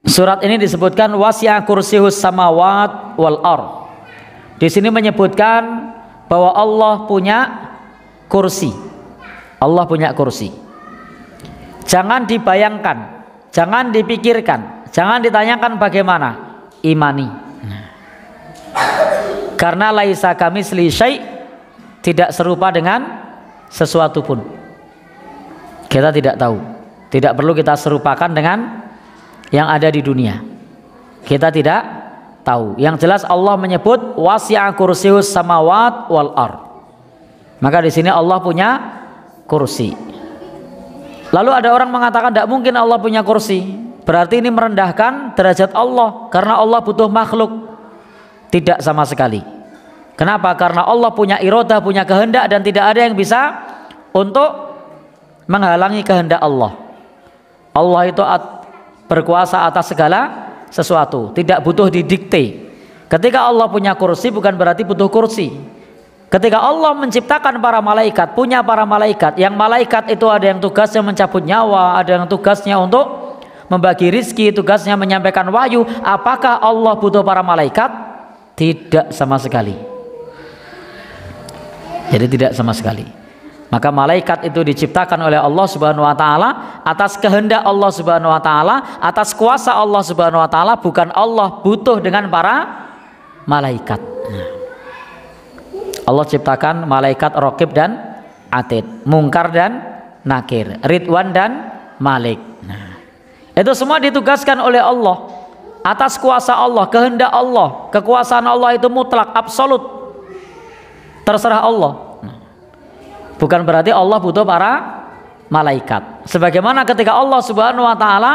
Surat ini disebutkan wasi'a kursiyus samawat wal ard. Di sini menyebutkan bahwa Allah punya kursi. Allah punya kursi. Jangan dibayangkan, jangan dipikirkan, jangan ditanyakan bagaimana, imani. Karena laisa kamitsli syai', tidak serupa dengan sesuatu pun. Kita tidak tahu. Tidak perlu kita serupakan dengan yang ada di dunia. Kita tidak tahu. Yang jelas Allah menyebut wasi'a kursiyus samawat wal ard. Maka di sini Allah punya kursi. Lalu ada orang mengatakan tidak mungkin Allah punya kursi. Berarti ini merendahkan derajat Allah karena Allah butuh makhluk. Tidak sama sekali. Kenapa? Karena Allah punya irodah, punya kehendak, dan tidak ada yang bisa untuk menghalangi kehendak Allah. Allah itu berkuasa atas segala sesuatu, tidak butuh didikte. Ketika Allah punya kursi bukan berarti butuh kursi. Ketika Allah menciptakan para malaikat, punya para malaikat, yang malaikat itu ada yang tugasnya mencabut nyawa, ada yang tugasnya untuk membagi rizki, tugasnya menyampaikan wahyu. Apakah Allah butuh para malaikat? Tidak sama sekali. Jadi tidak sama sekali. Maka malaikat itu diciptakan oleh Allah Subhanahu wa taala atas kehendak Allah Subhanahu wa taala, atas kuasa Allah Subhanahu wa taala, bukan Allah butuh dengan para malaikat. Allah ciptakan malaikat Raqib dan Atid, Mungkar dan Nakir, Ridwan dan Malik. Itu semua ditugaskan oleh Allah atas kuasa Allah, kehendak Allah. Kekuasaan Allah itu mutlak, absolut, terserah Allah. Bukan berarti Allah butuh para malaikat. Sebagaimana ketika Allah Subhanahu wa taala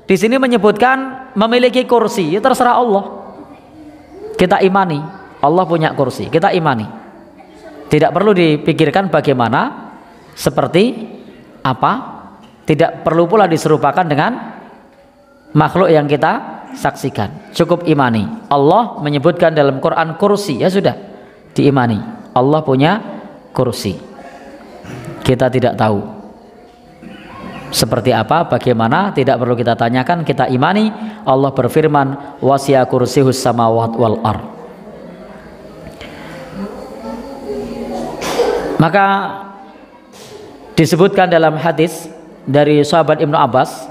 di sini menyebutkan memiliki kursi, ya terserah Allah. Kita imani, Allah punya kursi, kita imani. Tidak perlu dipikirkan bagaimana, seperti apa, tidak perlu pula diserupakan dengan makhluk yang kita saksikan. Cukup imani. Allah menyebutkan dalam Quran kursi, ya sudah, diimani. Allah punya kursi. Kita tidak tahu seperti apa, bagaimana, tidak perlu kita tanyakan, kita imani. Allah berfirman wasi'a kursiyus samawat wal ard. Maka disebutkan dalam hadis dari sahabat Ibnu Abbas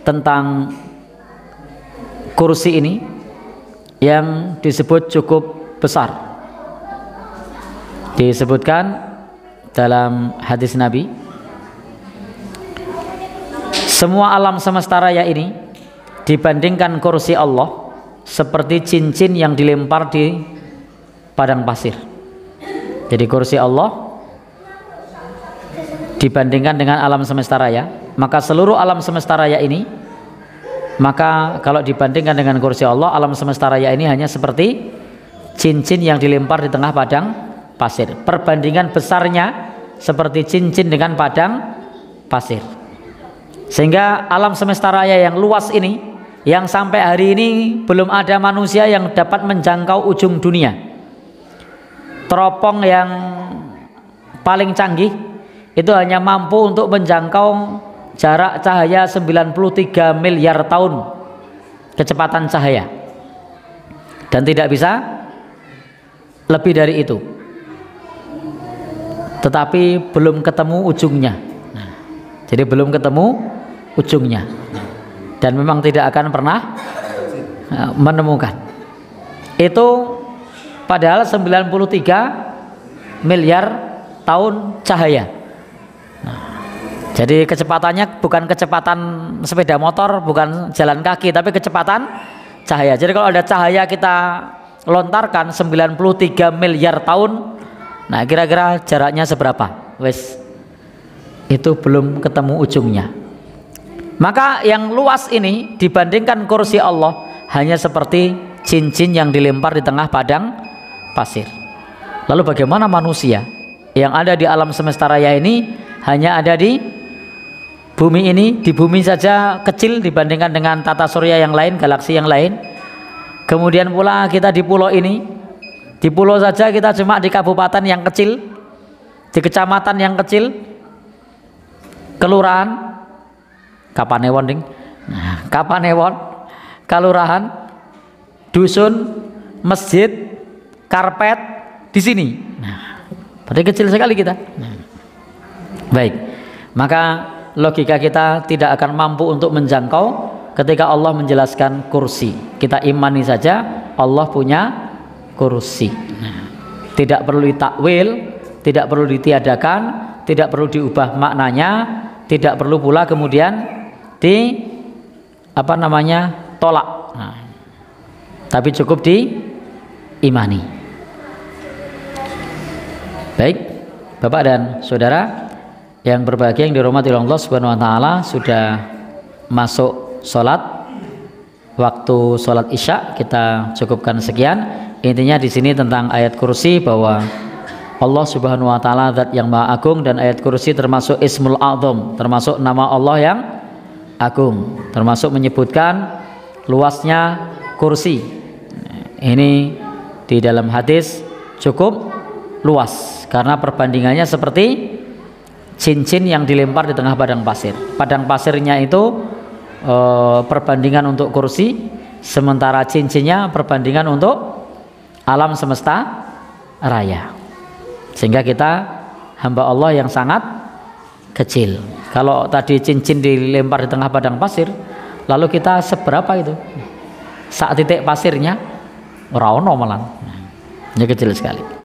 tentang kursi ini yang disebut cukup besar. Disebutkan dalam hadis Nabi, semua alam semesta raya ini dibandingkan kursi Allah seperti cincin yang dilempar di padang pasir. Jadi kursi Allah dibandingkan dengan alam semesta raya, maka seluruh alam semesta raya ini, maka kalau dibandingkan dengan kursi Allah, alam semesta raya ini hanya seperti cincin yang dilempar di tengah padang pasir. Perbandingan besarnya seperti cincin dengan padang pasir. Sehingga alam semesta raya yang luas ini, yang sampai hari ini belum ada manusia yang dapat menjangkau ujung dunia. Teropong yang paling canggih itu hanya mampu untuk menjangkau jarak cahaya 93 miliar tahun kecepatan cahaya, dan tidak bisa lebih dari itu. Tetapi belum ketemu ujungnya. Jadi belum ketemu ujungnya, dan memang tidak akan pernah menemukan itu, padahal 93 miliar tahun cahaya. Jadi kecepatannya bukan kecepatan sepeda motor, bukan jalan kaki, tapi kecepatan cahaya. Jadi kalau ada cahaya kita lontarkan 93 miliar tahun, nah kira-kira jaraknya seberapa? Wes, itu belum ketemu ujungnya. Maka yang luas ini dibandingkan kursi Allah hanya seperti cincin yang dilempar di tengah padang pasir. Lalu bagaimana manusia yang ada di alam semesta raya ini hanya ada di bumi ini? Di bumi saja kecil dibandingkan dengan tata surya yang lain, galaksi yang lain. Kemudian pula kita di pulau ini, di pulau saja kita cuma di kabupaten yang kecil, di kecamatan yang kecil, kelurahan Kapanewon ding. Nah, Kapanewon kalurahan, dusun, masjid, karpet di sini. Nah, berarti kecil sekali kita. Baik, maka logika kita tidak akan mampu untuk menjangkau ketika Allah menjelaskan kursi. Kita imani saja Allah punya kursi. Tidak perlu ditakwil, tidak perlu ditiadakan, tidak perlu diubah maknanya, tidak perlu pula kemudian tolak. Nah, tapi cukup diimani. Baik, Bapak dan Saudara yang berbahagia yang dirahmati Allah Subhanahu wa taala, sudah masuk salat. Waktu salat Isya kita cukupkan sekian. Intinya di sini tentang ayat kursi, bahwa Allah Subhanahu wa taala zat yang maha agung, dan ayat kursi termasuk Ismul A'zam, termasuk nama Allah yang agung, termasuk menyebutkan luasnya kursi. Ini di dalam hadis cukup luas karena perbandingannya seperti cincin yang dilempar di tengah padang pasir. Padang pasirnya itu perbandingan untuk kursi, sementara cincinnya perbandingan untuk alam semesta raya. Sehingga kita hamba Allah yang sangat kecil. Kalau tadi cincin dilempar di tengah padang pasir, lalu kita seberapa itu? Saat titik pasirnya ora ono malah. Ini kecil sekali.